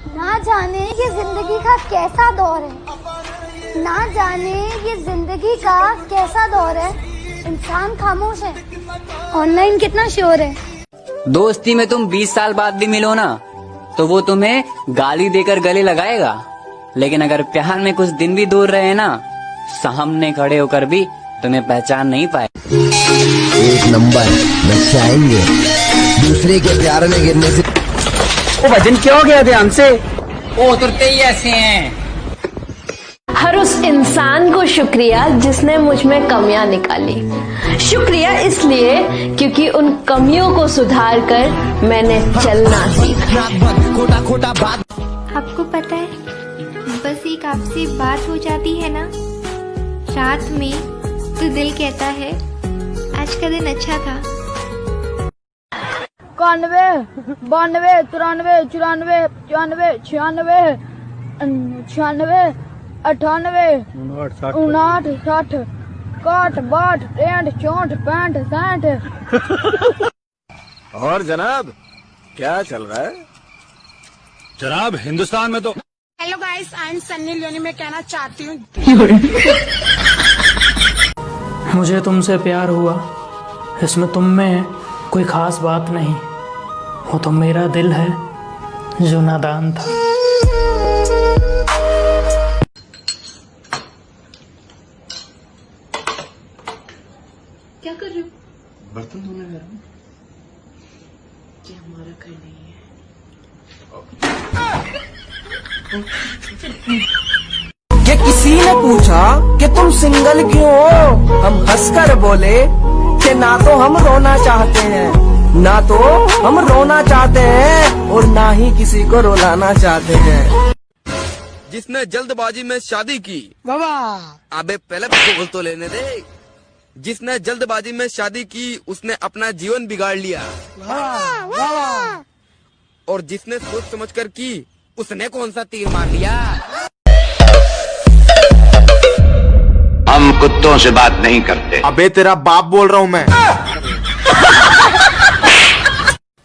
ना जाने ये जिंदगी का कैसा दौर है, ना जाने ये जिंदगी का कैसा दौर है। इंसान खामोश है, ऑनलाइन कितना श्योर है। दोस्ती में तुम 20 साल बाद भी मिलो ना तो वो तुम्हें गाली देकर गले लगाएगा, लेकिन अगर प्यार में कुछ दिन भी दूर रहे ना, सामने खड़े होकर भी तुम्हें पहचान नहीं पाए। एक नंबर नचाएंगे दूसरे के प्यार में गिरने से। वो भजन क्या हो गया ध्यान से, वो उतरते ही ऐसे हैं। हर उस इंसान को शुक्रिया जिसने मुझ में कमियां निकाली। शुक्रिया इसलिए क्योंकि उन कमियों को सुधार कर मैंने चलना सीखा। आपको पता है, बस एक आपसे बात हो जाती है ना रात में तो दिल कहता है आज का दिन अच्छा था। 91, 92, 93, 94, 95, 96, 96, 98, 59, 60, 61, 62, 63, 64, 65। और जनाब क्या चल रहा है? जनाब हिंदुस्तान में तो hello guys, I am Sunny Leone. मैं कहना चाहती हूँ मुझे तुमसे प्यार हुआ, इसमें तुम में कोई खास बात नहीं, वो तो मेरा दिल है जो नादान था। क्या कर रहे हो? बर्तन धोने जा रहा हूँ। ये हमारा घर नहीं है। ये किसी ने पूछा कि तुम सिंगल क्यों हो, हम हंसकर बोले कि ना तो हम रोना चाहते हैं, ना तो हम रोना चाहते हैं और ना ही किसी को रुलाना चाहते हैं। जिसने जल्दबाजी में शादी की, वाह, अबे पहले बोल तो लेने दे। जिसने जल्दबाजी में शादी की उसने अपना जीवन बिगाड़ लिया। वाह, वाह। और जिसने सोच समझकर की उसने कौन सा तीर मार लिया। हम कुत्तों से बात नहीं करते। अबे तेरा बाप बोल रहा हूँ मैं।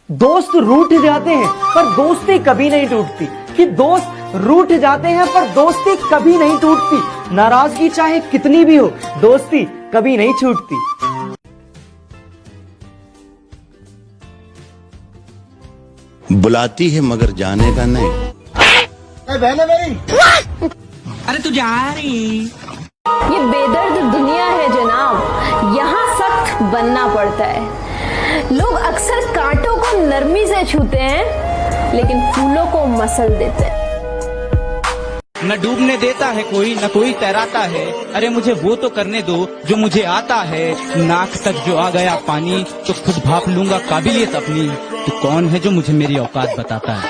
दोस्त रूठ जाते हैं पर दोस्ती कभी नहीं टूटती, कि दोस्त रूठ जाते हैं पर दोस्ती कभी नहीं टूटती। नाराजगी चाहे कितनी भी हो, दोस्ती कभी नहीं छूटती। बुलाती है मगर जाने का नहीं। बहन मेरी, अरे तू जा रही। ये बेदर्द दुनिया है जनाब, यहाँ सख्त बनना पड़ता है। लोग अक्सर कांटों को नरमी से छूते हैं लेकिन फूलों को मसल देते हैं। न डूबने देता है कोई, न कोई तैराता है। अरे मुझे वो तो करने दो जो मुझे आता है। नाक तक जो आ गया पानी तो खुद भाप लूंगा काबिलियत अपनी। तो कौन है जो मुझे मेरी औकात बताता है?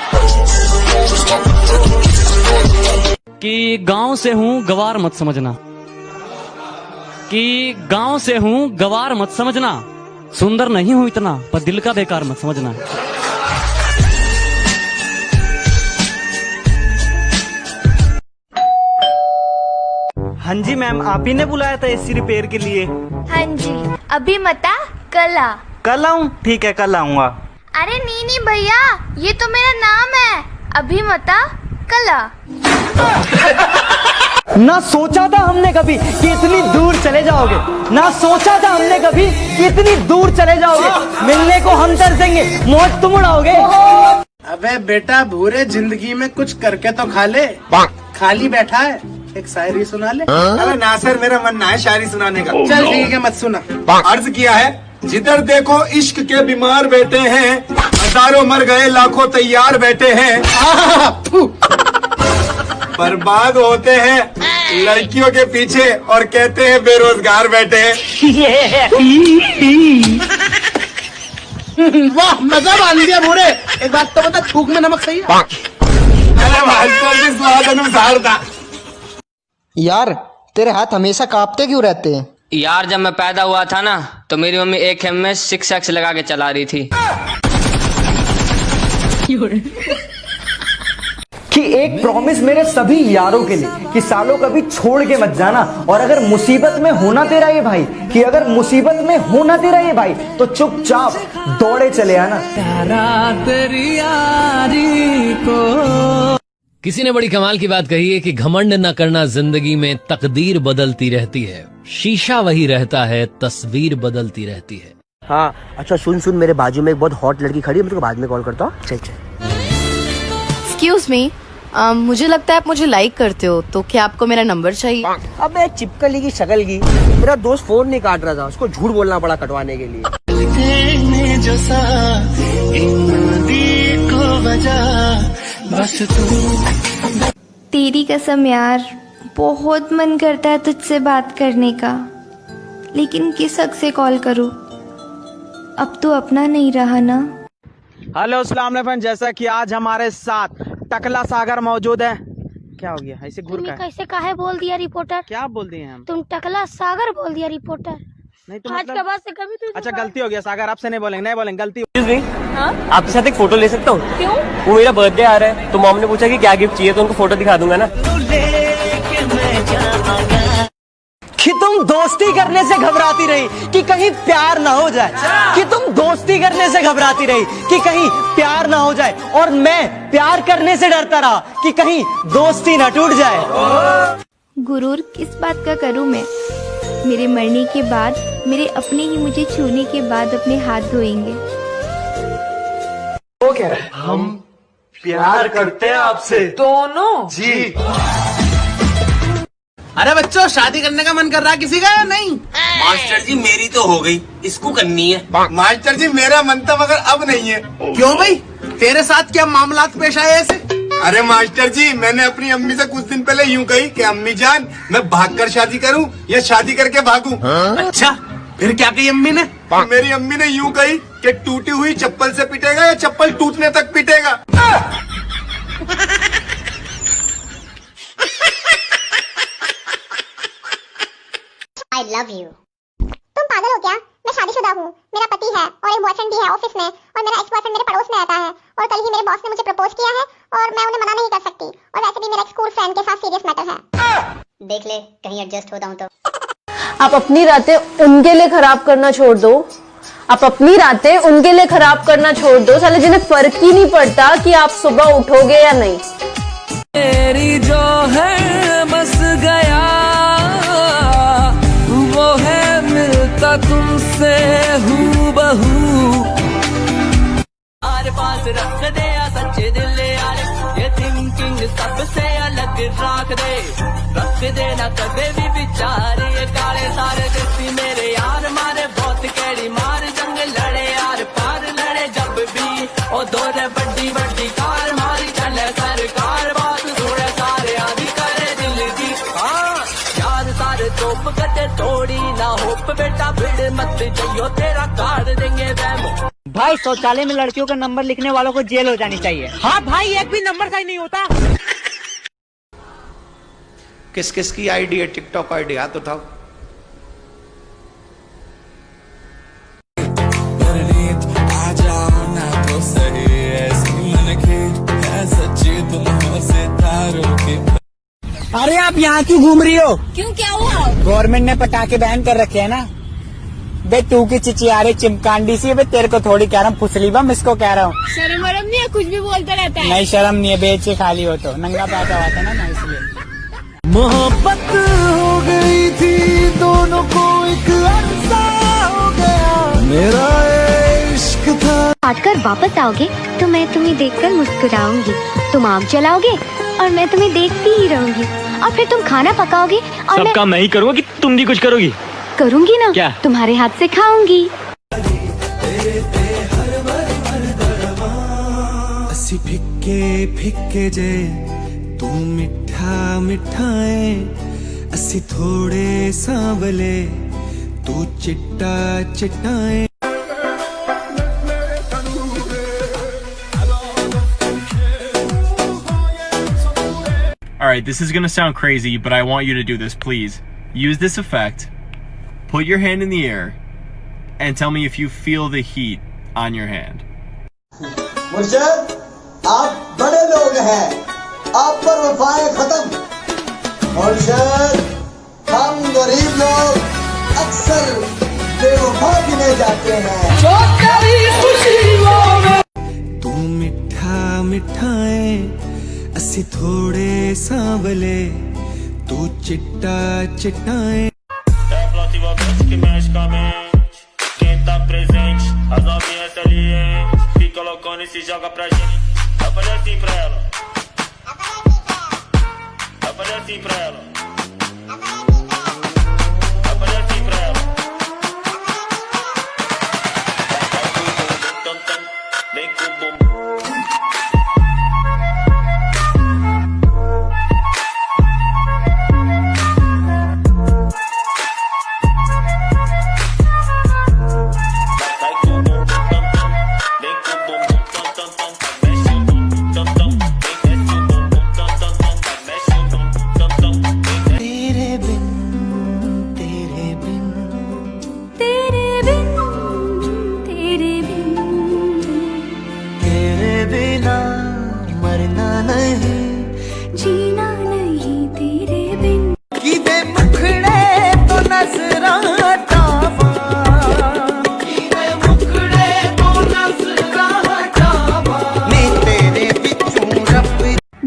कि गांव से हूँ गवार मत समझना, कि गांव से हूँ गवार मत समझना। सुंदर नहीं हूँ इतना पर दिल का बेकार मत समझना। हाँ जी मैम, आप ही ने बुलाया था एसी रिपेयर के लिए? हाँ जी, अभी मता कल आ। कल आऊँ? ठीक है, कल आऊँगा। अरे नी भैया, ये तो मेरा नाम है। अभी मता कल आ। ना सोचा था हमने कभी कि इतनी दूर चले जाओगे, ना सोचा था हमने कभी कि इतनी दूर चले जाओगे। मिलने को हम तरसेंगे, मौत तुम उड़ाओगे। अबे बेटा भूरे, जिंदगी में कुछ करके तो खा ले। खाली बैठा है, एक शायरी सुना ले। अबे नासिर, मेरा मन ना है शायरी सुनाने का। चल ठीक है, मत सुना। अर्ज किया है, जिधर देखो इश्क के बीमार बैठे हैं, हजारों मर गए लाखों तैयार बैठे हैं। बर्बाद होते हैं लड़कियों के पीछे और कहते हैं बेरोजगार बैठे हैं। वाह, मजा बांध दिया भूरे। एक बात तो बता, थूक में नमक सही है? अरे मास्टर जी, स्वाद अनुसार था। यार तेरे हाथ हमेशा कांपते क्यों रहते हैं? यार जब मैं पैदा हुआ था ना तो मेरी मम्मी एक खेम में 6x लगा के चला रही थी। कि एक प्रॉमिस मेरे सभी यारों के लिए कि सालों कभी छोड़ के मत जाना, और अगर मुसीबत में होना तेरा ये भाई, कि अगर मुसीबत में होना तेरा ये भाई तो चुपचाप दौड़े चले आना। तेरी यारी को किसी ने बड़ी कमाल की बात कही है कि घमंड न करना जिंदगी में तकदीर बदलती रहती है, शीशा वही रहता है, तस्वीर बदलती रहती है। हाँ अच्छा सुन मेरे बाजू में एक बहुत हॉट लड़की खड़ी है, मैं तुझको बाद में कॉल करता हूँ। चल। एक्सक्यूज मी, मुझे लगता है आप मुझे लाइक करते हो, तो क्या आपको मेरा नंबर चाहिए? अबे चिपकली की शक्ल की, मेरा दोस्त फोन नहीं काट रहा था, उसको झूठ बोलना पड़ा कटवाने के लिए। तेरी कसम यार, बहुत मन करता है तुझसे बात करने का, लेकिन किस हक से कॉल करूं? अब तो अपना नहीं रहा ना। हेलो अस्सलाम वालेकुम, जैसा कि आज हमारे साथ टकला सागर मौजूद है। क्या हो गया, ऐसे घूर का कैसे काहे बोल दिया रिपोर्टर? क्या बोल दिए हम? तुम टकला सागर बोल दिया रिपोर्टर। नहीं तो आज के बाद से कभी तुझे अच्छा गलती हो गया सागर, आपसे नहीं बोलेंगे गलती। आपके साथ एक फोटो ले सकता हूँ? क्यों? वो मेरा बर्थडे आ रहा है, तो मॉम ने पूछा कि क्या गिफ्ट चाहिए, तो उनको फोटो दिखा दूंगा ना। कि तुम दोस्ती करने से घबराती रही कि कहीं प्यार ना हो जाए, कि तुम दोस्ती करने से घबराती रही कि कहीं प्यार ना हो जाए, और मैं प्यार करने से डरता रहा कि कहीं दोस्ती ना टूट जाए। गुरूर किस बात का करूं मैं? मेरे मरने के बाद मेरे अपने ही मुझे छूने के बाद अपने हाथ धोएंगे। वो कह रहा है हम प्यार करते हैं आपसे दोनों जी। अरे बच्चों, शादी करने का मन कर रहा है किसी का या नहीं? मास्टर जी मेरी तो हो गई, इसको करनी है। मास्टर जी मेरा मन था मगर अब नहीं है। क्यों भाई, तेरे साथ क्या मामलात पेश आए ऐसे? अरे मास्टर जी, मैंने अपनी अम्मी से कुछ दिन पहले यूं कही कि अम्मी जान, मैं भागकर शादी करूं या शादी करके भागूं। अच्छा, फिर क्या कही अम्मी ने? मेरी अम्मी ने यूं कही कि टूटी हुई चप्पल से पिटेगा या चप्पल टूटने तक पिटेगा। I love you. तुम पागल हो क्या? मैं शादीशुदा हूँ, मेरा पति है और एक बॉयफ्रेंड भी है ऑफिस में, और मेरा एक्स बॉयफ्रेंड मेरे पड़ोस में रहता है, और कल ही मेरे बॉस ने मुझे प्रपोज किया है और मैं उन्हें मना नहीं कर सकती, और वैसे भी मेरा एक स्कूल फ्रेंड के साथ सीरियस मैटर है। देख ले कहीं एडजस्ट होता हूँ तो। आप अपनी रातें उनके लिए खराब करना छोड़ दो, आप अपनी रातें उनके लिए खराब करना छोड़ दो, साले जिन्हें फर्क ही नहीं पड़ता कि आप सुबह उठोगे या नहीं। मेरी जो है बस गया वो है मिलता तुमसे हूबहू। आर पास रख दे सच्चे दिल यार, ये थिंकिंग सबसे अलग रख दे ना कभी भी विचार, ये काले सारे जैसी मेरे यार मारे बहुत केड़ी मार, जंग लड़े यार पार लड़े जब भी, ओ दौरे बड्डी बड्डी कार मारी चले सरकार, बात सुने सारे आदि करे दिल की। हाँ यार सारे चोप कटे तोड़ी ना होप, बेटा भिड़ मत जाइयो तेरा काट देंगे वैम। भाई शौचालय में लड़कियों का नंबर लिखने वालों को जेल हो जानी चाहिए। हाँ भाई, एक भी नंबर सही नहीं होता। किस किस की आईडी है टिकटॉक आईडी? हाथ उठाओ। अरे आप यहाँ क्यों घूम रही हो? क्यों, क्या हुआ? गवर्नमेंट ने पटाखे बैन कर रखे है ना। बे तू की चिचियारे चिमकांडी सी, बे तेरे को थोड़ी कह रहा हूँ फुसली बम, इसको कह रहा हूँ। शर्म वरम नहीं है, कुछ भी बोलता रहता है। नहीं शर्म नहीं है, बेच के खाली हो तो नंगा पैसा हुआ था ना इसलिए। मोहब्बत हो गई थी दोनों को, एक अरसा हो गया मेरा इश्क था। काटकर वापस आओगे तो मैं तुम्हें देखकर मुस्कुराऊंगी, तुम आग जलाओगे और मैं तुम्हें देखती ही रहूंगी, और फिर तुम खाना पकाओगे और सब काम मैं ही करूँगा कि तुम भी कुछ करोगी? करूंगी ना। क्या? तुम्हारे हाथ से खाऊंगी। असी फिक्के फिक्के जे तू मिठा मिठाए, असी थोड़े सांवले तू चिट्टा चिट्टाए। Alright, this is gonna sound crazy, but I want you to do this, please. Use this effect, put your hand in the air, and tell me if you feel the heat on your hand. मुर्शद, आप बड़े लोग हैं, आप पर वफाएं खत्म। मुर्शद, हम गरीब लोग अक्सर बेवफा गिने जाते हैं। तू मिठा मिठाए, ਅਸੀਂ ਥੋੜੇ ਸਾਂਵਲੇ ਤੂੰ ਚਿੱਟਾ ਚਿੱਟਾਏ que mexe com a mente. Quem tá presente, as novinhas ali, hein? Fica loucona e se joga pra gente. Eu falei assim pra ela. Eu falei assim pra ela. Eu falei assim pra ela. Vem com o bumbum.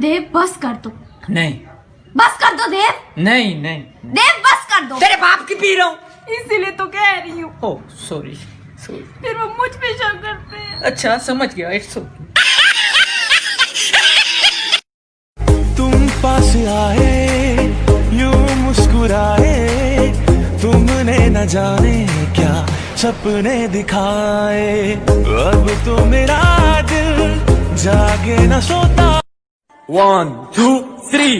देव बस कर दो। नहीं बस कर दो देव। नहीं नहीं देव बस कर दो। तेरे बाप की पी रहा हूँ। इसीलिए तो कह रही हूँ। Oh sorry sorry. फिर वो मुझ पे शक करते हैं। अच्छा समझ गया, इट्स ओके। तुम पास आए यूं मुस्कुराए तुमने न जाने क्या सपने दिखाए अब तो मेरा दिल जागे न सोता 1 2 3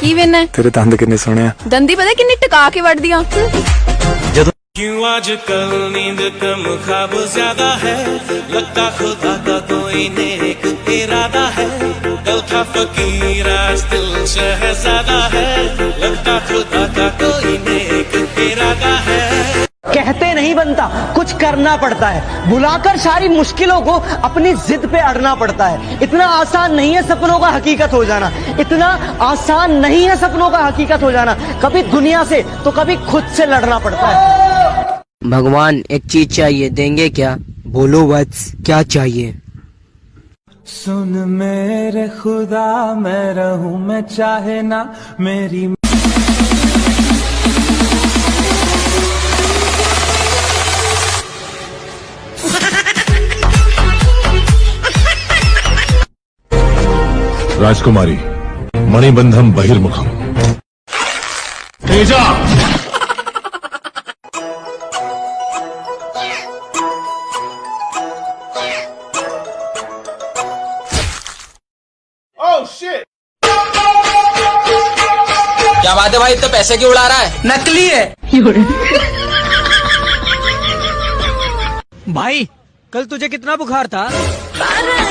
की वेना तेरे दंद कितने सोने हैं दंदी पता किन्नी टका के वड़ दिया क्यों आजकल नींद कम ख्वाब ज्यादा है लगता खुदा का कोई नेक इरादा है कल था फकीर आज दिल शहजादा है लगता खुदा का कोई नेक इरादा है। कहते नहीं बनता कुछ करना पड़ता है, बुलाकर सारी मुश्किलों को अपनी जिद पे अड़ना पड़ता है। इतना आसान नहीं है सपनों का हकीकत हो जाना, इतना आसान नहीं है सपनों का हकीकत हो जाना। कभी दुनिया से तो कभी खुद से लड़ना पड़ता है। भगवान एक चीज चाहिए, देंगे क्या? बोलो वत्स क्या चाहिए? सुन मेरे खुदा मैं रहूं मैं चाहे ना मेरी राजकुमारी मणिबंधम बहिर्मुखम तेजा Oh shit! क्या बात है भाई, इतने पैसे क्यों उड़ा रहा है? नकली है। भाई कल तुझे कितना बुखार था?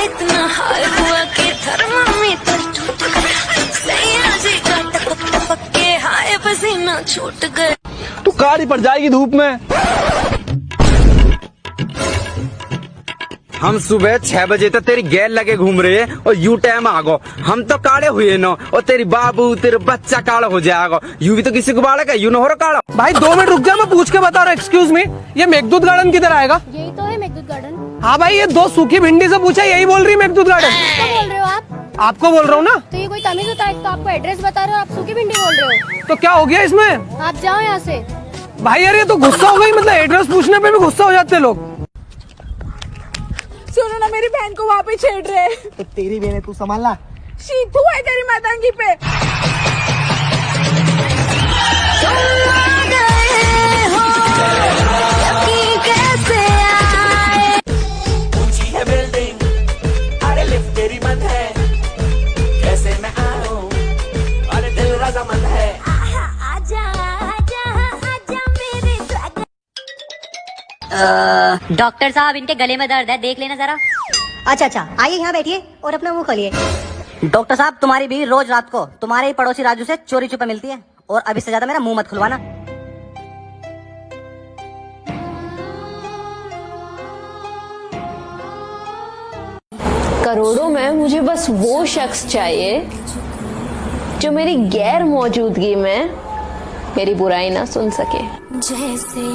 इतना हाय हुआ कि थर्मामीटर टूट गया, सयाजी का टपक टपक के हाय पसीना छूट गया। तू काली पड़ जाएगी धूप में। हम सुबह 6 बजे तक तेरी गैल लगे घूम रहे हैं और यू टाइम आ गो, हम तो काले हुए न और तेरी बाबू तेरे बच्चा काला हो जाएगा। यू भी तो किसी को बाड़ेगा, यू न हो रहा काला। भाई 2 मिनट रुक जा, मैं पूछ के बता रहा हूँ। एक्सक्यूज मी, ये मेघदूत गार्डन किधर आएगा? यही तो है मेघदूत गार्डन। हाँ भाई, ये 2 सूखी भिंडी से पूछा, यही बोल रही मेघदूत गार्डन। क्या बोल रहे हो आप? आपको बोल रहा हूँ ना। तो ये कोई तमीज होता है? तो आपको एड्रेस बता रहे हो, आप सूखी भिंडी बोल रहे हो। तो क्या हो गया इसमें? आप जाओ यहाँ से। भाई यार ये तो गुस्सा हो गई, मतलब एड्रेस पूछने पे भी गुस्सा हो जाते लोग। सुनो ना, मेरी बहन को वहाँ पे छेड़ रहे हैं। तो तेरी बहन है, तू संभालना। शीतू है तेरी मातांगी पे। कैसे आए? ऊंची है बिल्डिंग, अरे लिफ्ट तेरी बंद है, कैसे मैं आऊं? अरे दिल रजामंद है। आजा आजा आजा मेरे डॉक्टर साहब, इनके गले में दर्द है, देख लेना जरा। अच्छा अच्छा, आइए यहाँ बैठिए और अपना मुंह खोलिए। डॉक्टर साहब, तुम्हारी बीवी रोज रात को तुम्हारे ही पड़ोसी राजू से चोरी छुपे मिलती है, और अभी से ज्यादा मेरा मुंह मत खुलवाना। करोड़ों में मुझे बस वो शख्स चाहिए जो मेरी गैर मौजूदगी में मेरी बुराई ना सुन सके। जैसे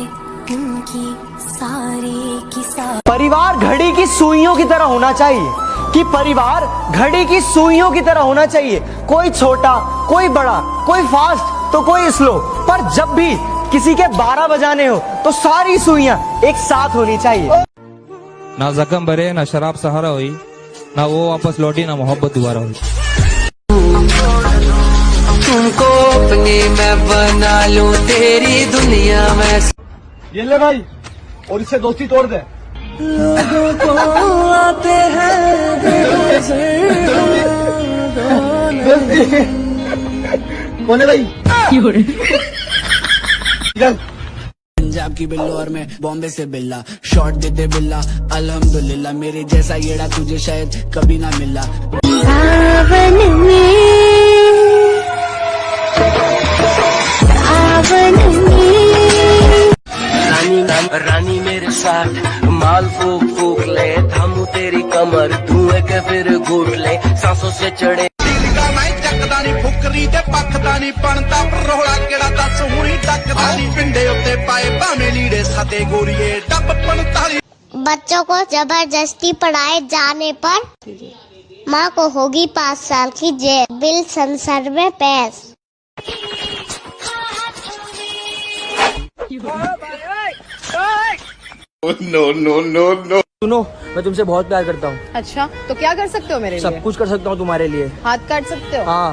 परिवार घड़ी की सुइयों की तरह होना चाहिए, कि परिवार घड़ी की सुइयों की तरह होना चाहिए। कोई छोटा, कोई बड़ा, कोई फास्ट तो कोई स्लो, पर जब भी किसी के 12 बजाने हो तो सारी सुइयां एक साथ होनी चाहिए। ना जख्म भरे, ना शराब सहारा हुई, ना वो वापस लौटी, ना मोहब्बत दोबारा हुई। तुमको अपनी मैं बना लूं तेरी दुनिया में। ये ले भाई, और इससे दोस्ती तोड़ दे। लोगों को आते हैं कौन है भाई? पंजाब की बिल्लो और मैं बॉम्बे से बिल्ला, शॉट देते बिल्ला अल्हम्दुलिल्लाह, मेरे जैसा येड़ा तुझे शायद कभी ना मिला। रानी मेरे साथ माल फूक फूक ले, थामू तेरी कमर धुएं के फिर घूट ले, सांसों से चढ़े ਚੱਕਦਾ ਨਹੀਂ ਫੁਕਰੀ ਤੇ ਪੱਖਦਾ ਨਹੀਂ ਬਣਦਾ, ਪਰੋਲਾ ਕਿਹੜਾ ਦੱਸ ਹੁਣੀ ਟੱਕਦਾ ਨਹੀਂ, ਪਿੰਡੇ ਉੱਤੇ ਪਾਏ ਭਾਵੇਂ ਲੀੜੇ ਸਾਦੇ ਗੋਰੀਏ ਡੱਬ 45। बच्चों को जबरदस्ती पढ़ाए जाने पर माँ को होगी 5 साल की जेल, बिल संसद में पेश। No no no no. सुनो, मैं तुमसे बहुत प्यार करता हूँ। अच्छा, तो क्या कर सकते हो मेरे लिए? सब कुछ कर सकता हूँ तुम्हारे लिए। हाथ काट सकते हो? हाँ।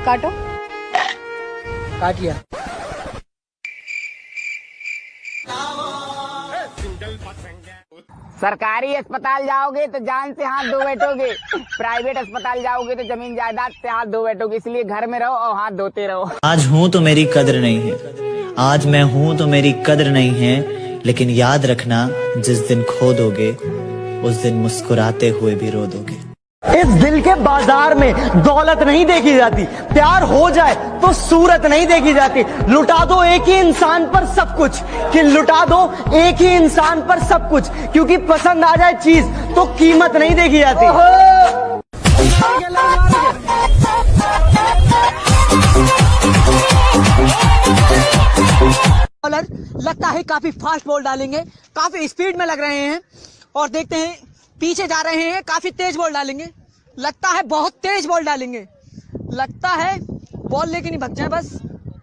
काटो। काट लिया। सरकारी अस्पताल जाओगे तो जान से हाथ धो बैठोगे, प्राइवेट अस्पताल जाओगे तो जमीन जायदाद से हाथ धो बैठोगे, इसलिए घर में रहो और हाथ धोते रहो। आज हूँ तो मेरी कद्र नहीं है, आज मैं हूँ तो मेरी कद्र नहीं है, लेकिन याद रखना जिस दिन खो दोगे उस दिन मुस्कुराते हुए भी रो दोगे। इस दिल के बाजार में दौलत नहीं देखी जाती, प्यार हो जाए तो सूरत नहीं देखी जाती। लुटा दो एक ही इंसान पर सब कुछ, कि लुटा दो एक ही इंसान पर सब कुछ, क्योंकि पसंद आ जाए चीज तो कीमत नहीं देखी जाती। लगता है काफी फास्ट बॉल डालेंगे, काफी स्पीड में लग रहे हैं, और देखते हैं पीछे जा रहे हैं, काफी तेज बॉल डालेंगे, लगता है बहुत तेज बॉल डालेंगे, लगता है बॉल लेके नहीं भग जाए, बस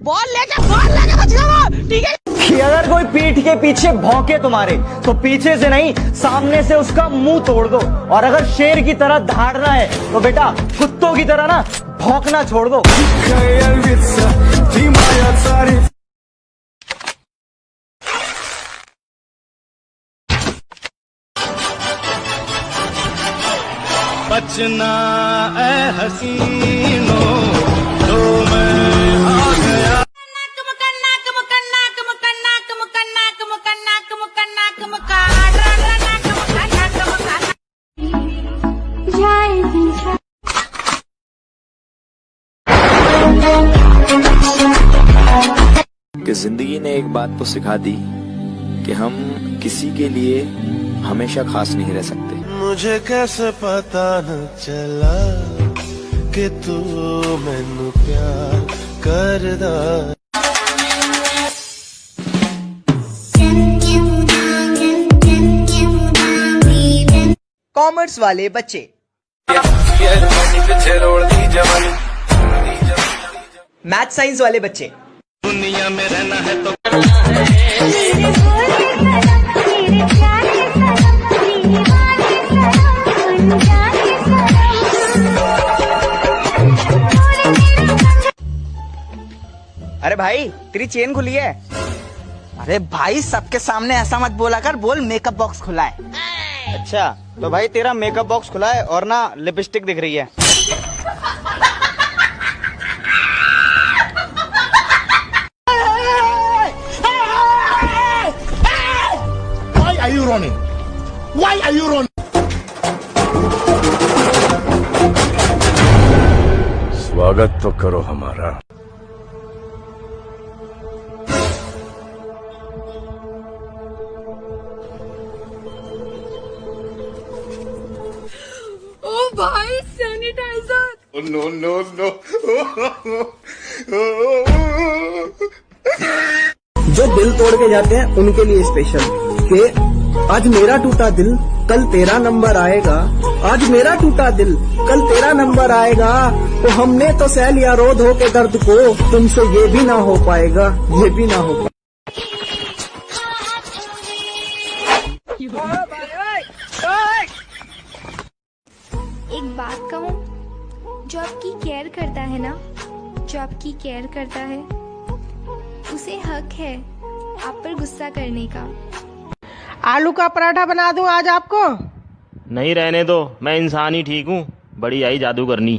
बॉल लेके बच जाओ, ठीक है। कि अगर कोई पीठ के पीछे भौंके तुम्हारे तो पीछे से नहीं सामने से उसका मुंह तोड़ दो, और अगर शेर की तरह दहाड़ना है तो बेटा कुत्तों की तरह ना भौंकना छोड़ दो। बचना ए हसीनो तो मैं आ गया। कि जिंदगी ने एक बात तो सिखा दी कि हम किसी के लिए हमेशा खास नहीं रह सकते। मुझे कैसे पता न चला कि तू मैनू प्यार करदा। कॉमर्स वाले बच्चे, मैथ साइंस वाले बच्चे, दुनिया में रहना है तो अरे भाई तेरी चेन खुली है। अरे भाई सबके सामने ऐसा मत बोला कर, बोल मेकअप बॉक्स खुला है। अच्छा तो भाई तेरा मेकअप बॉक्स खुला है और ना लिपस्टिक दिख रही है। Why are you running? Why are you running? स्वागत तो करो हमारा। ओ भाई सैनिटाइजर। No no no. जो दिल तोड़ के जाते हैं उनके लिए स्पेशल कि आज मेरा टूटा दिल कल तेरा नंबर आएगा, आज मेरा टूटा दिल कल तेरा नंबर आएगा। तो हमने तो सह लिया रो धो के दर्द को, तुमसे ये भी ना हो पाएगा, ये भी ना हो पाएगा। एक बात कहूँ, जो आपकी केयर करता है ना, जो आपकी केयर करता है उसे हक है आप पर गुस्सा करने का। आलू का पराठा बना दूं आज आपको? नहीं रहने दो, मैं इंसान ही ठीक हूँ, बड़ी आई जादू करनी।